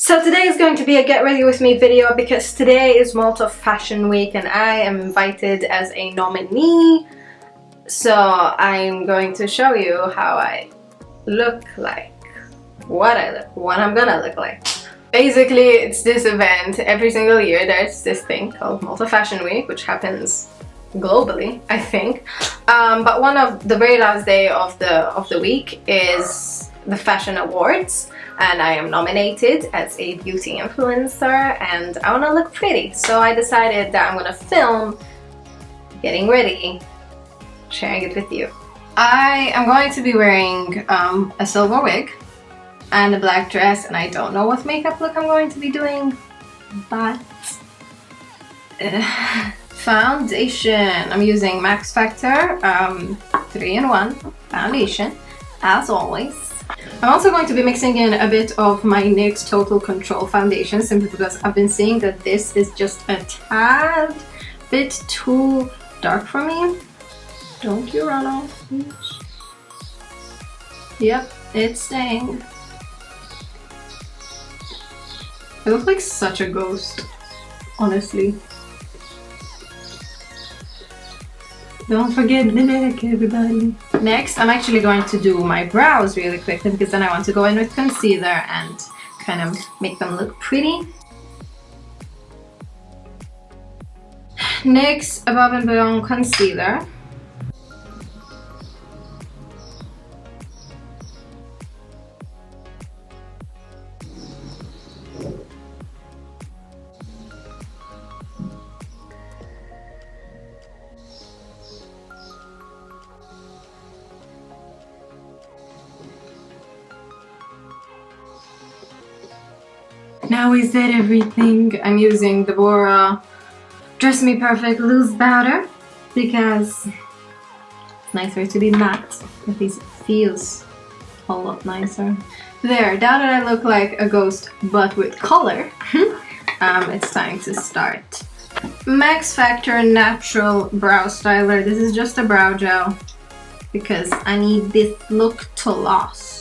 So today is going to be a get ready with me video because today is Malta Fashion Week and I am invited as a nominee. So I'm going to show you how I look like, what I'm gonna look like. Basically, it's this event. Every single year there's this thing called Malta Fashion Week, which happens globally, I think. But one of the very last day of the week is the Fashion Awards. And I am nominated as a beauty influencer and I want to look pretty. So I decided that I'm going to film getting ready, sharing it with you. I am going to be wearing a silver wig and a black dress, and I don't know what makeup look I'm going to be doing, but foundation. I'm using Max Factor 3-in-1 foundation as always. I'm also going to be mixing in a bit of my NYX Total Control foundation simply because I've been seeing that this is just a tad bit too dark for me. Don't you run off. Yep, it's staying. I look like such a ghost, honestly. Don't forget the neck, everybody. Next, I'm actually going to do my brows really quickly because then I want to go in with concealer and kind of make them look pretty. NYX Above and Beyond concealer. Now is that everything? I'm using the Bora Dress Me Perfect Loose Powder because it's nicer to be matte. At least it feels a lot nicer. There, now that I look like a ghost but with color, it's time to start. Max Factor Natural Brow Styler. This is just a brow gel because I need this look to last.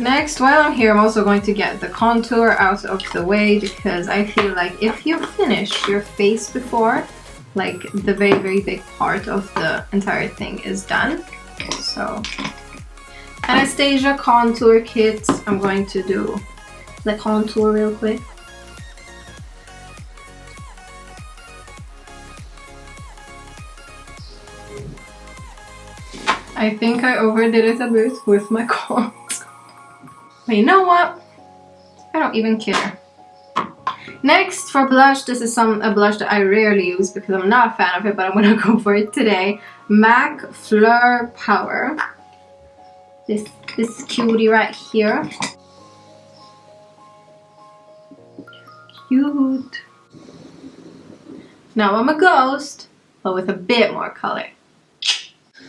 Next, while I'm here, I'm also going to get the contour out of the way because I feel like if you finish your face before, like the very big part of the entire thing is done. So, Anastasia contour kit. I'm going to do the contour real quick. I think I overdid it a bit with my contour. But you know what? I don't even care. Next, for blush, this is a blush that I rarely use because I'm not a fan of it, but I'm gonna go for it today. MAC Fleur Power. This cutie right here. Cute. Now I'm a ghost, but with a bit more color.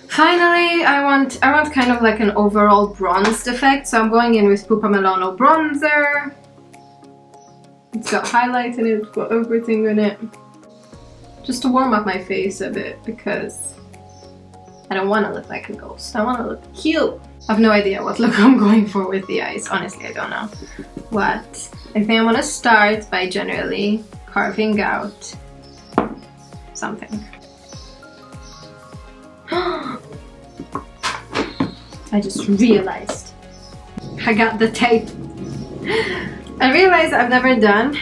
Finally, I want kind of like an overall bronzed effect, so I'm going in with Pupa Milano bronzer. It's got highlight in it, it's got everything in it. Just to warm up my face a bit because I don't want to look like a ghost. I want to look cute. I have no idea what look I'm going for with the eyes. Honestly, I don't know. But I think I'm gonna start by generally carving out something. I just realized I got the tape. I realized I've never done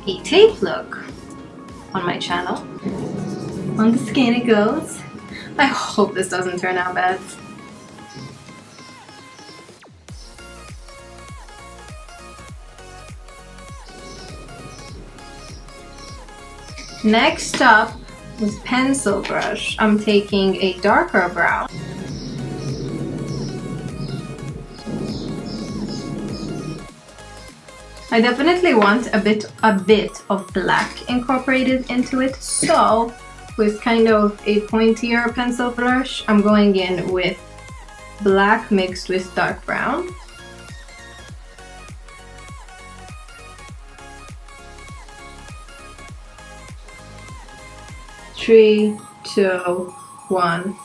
a tape look on my channel. On the skin it goes. I hope this doesn't turn out bad. Next up, with pencil brush, I'm taking a darker brown. I definitely want a bit of black incorporated into it, so with kind of a pointier pencil brush, I'm going in with black mixed with dark brown. Three, two, one.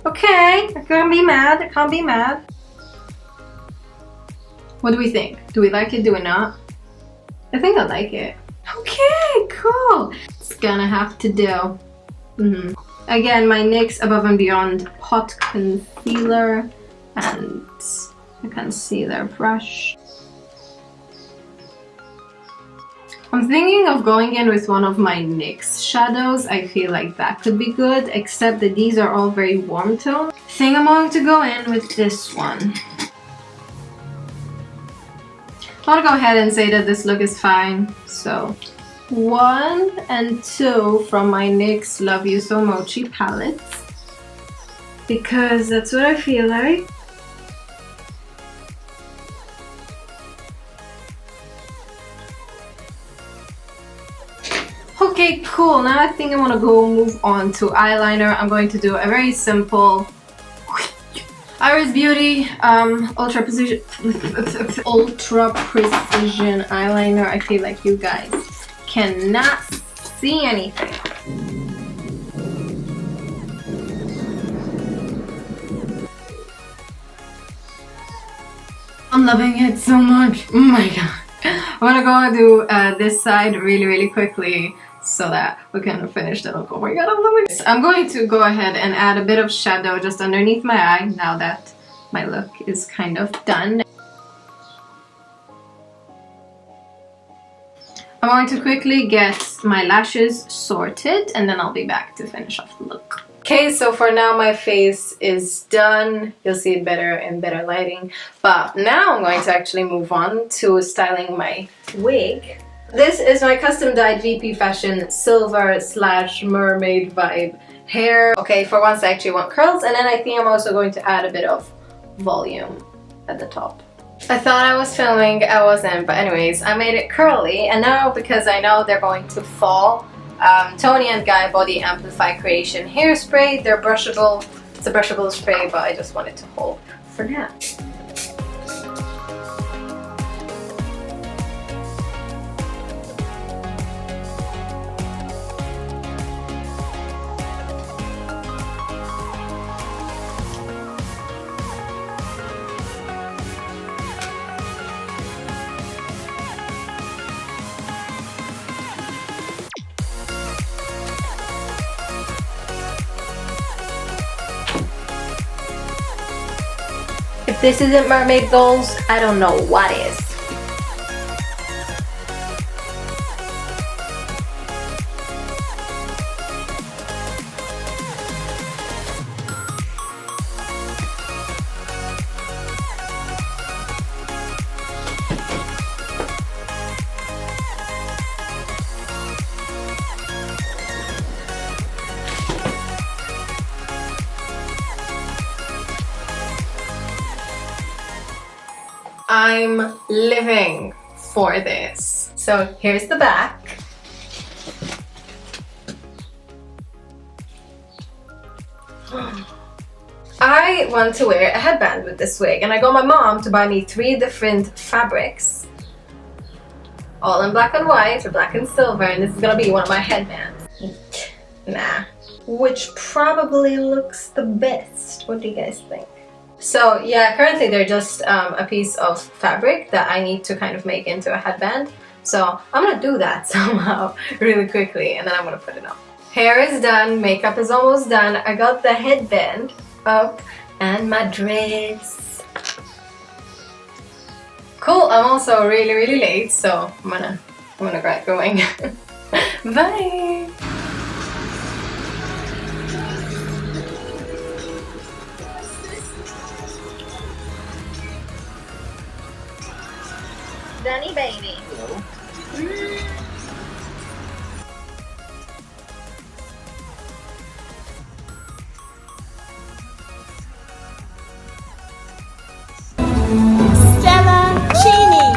Okay, I can't be mad. I can't be mad. What do we think? Do we like it? Do we not? I think I like it. Okay, cool. It's gonna have to do. Again, my NYX Above and Beyond Pot Concealer and a concealer brush. I'm thinking of going in with one of my NYX shadows. I feel like that could be good, except that these are all very warm tone. I think I'm going to go in with this one. I want to go ahead and say that this look is fine. So 1 and 2 from my NYX Love You So Mochi palette, because that's what I feel like. Okay, cool. Now I think I want to move on to eyeliner. I'm going to do a very simple Iris Beauty ultra precision eyeliner. I feel like you guys cannot see anything. I'm loving it so much. Oh my god. I'm gonna go and do this side really quickly so that we can finish the look. Oh my god, I'm loving it. I'm going to go ahead and add a bit of shadow just underneath my eye now that my look is kind of done. I'm going to quickly get my lashes sorted and then I'll be back to finish off the look. Okay, so for now my face is done. You'll see it better in better lighting. But now I'm going to actually move on to styling my wig. This is my custom dyed VP Fashion silver / mermaid vibe hair. Okay, for once I actually want curls, and then I think I'm also going to add a bit of volume at the top. I thought I was filming, I wasn't, but anyways, I made it curly, and now because I know they're going to fall, Toni and Guy Body Amplify Creation Hairspray. They're brushable. It's a brushable spray, but I just wanted to hold for now. If this isn't mermaid goals, I don't know what is. I'm living for this. So here's the back. I want to wear a headband with this wig, and I got my mom to buy me 3 different fabrics, all in black and white or black and silver, and this is gonna be one of my headbands. Nah. Which probably looks the best. What do you guys think? So yeah, currently they're just a piece of fabric that I need to kind of make into a headband. So I'm gonna do that somehow really quickly, and then I'm gonna put it on. Hair is done, makeup is almost done. I got the headband up and my dress. Cool, I'm also really late, so I'm gonna get going. Bye! Danny baby. Hello. Stella Cini.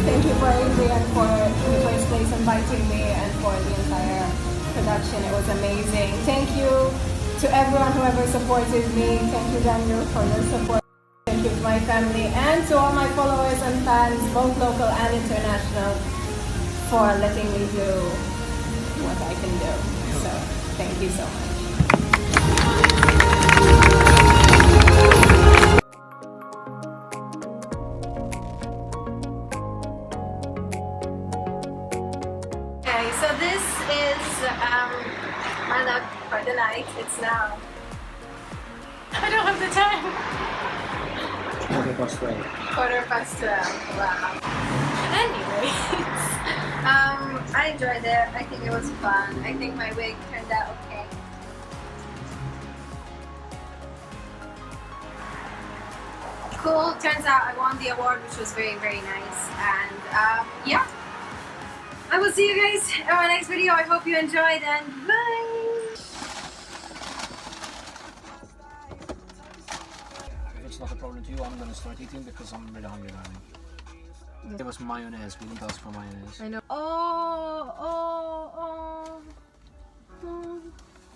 Thank you for Adrian for in the first place inviting me and for the entire production. It was amazing. Thank you to everyone who ever supported me. Thank you, Daniel, for your support. Thank you to my family and to all my followers and fans, both local and international, for letting me do what I can do. So, thank you so much. Okay, so this is my luck for the night. It's now. I don't have the time. 12:15. 12:15. Wow. Anyways, I enjoyed it. I think it was fun. I think my wig turned out okay. Cool. Turns out I won the award, which was very, very nice. And yeah. I will see you guys in my next video. I hope you enjoyed and bye! If it's not a problem to you, I'm gonna start eating because I'm really hungry, darling. It was mayonnaise. We didn't ask for mayonnaise. I know. Oh,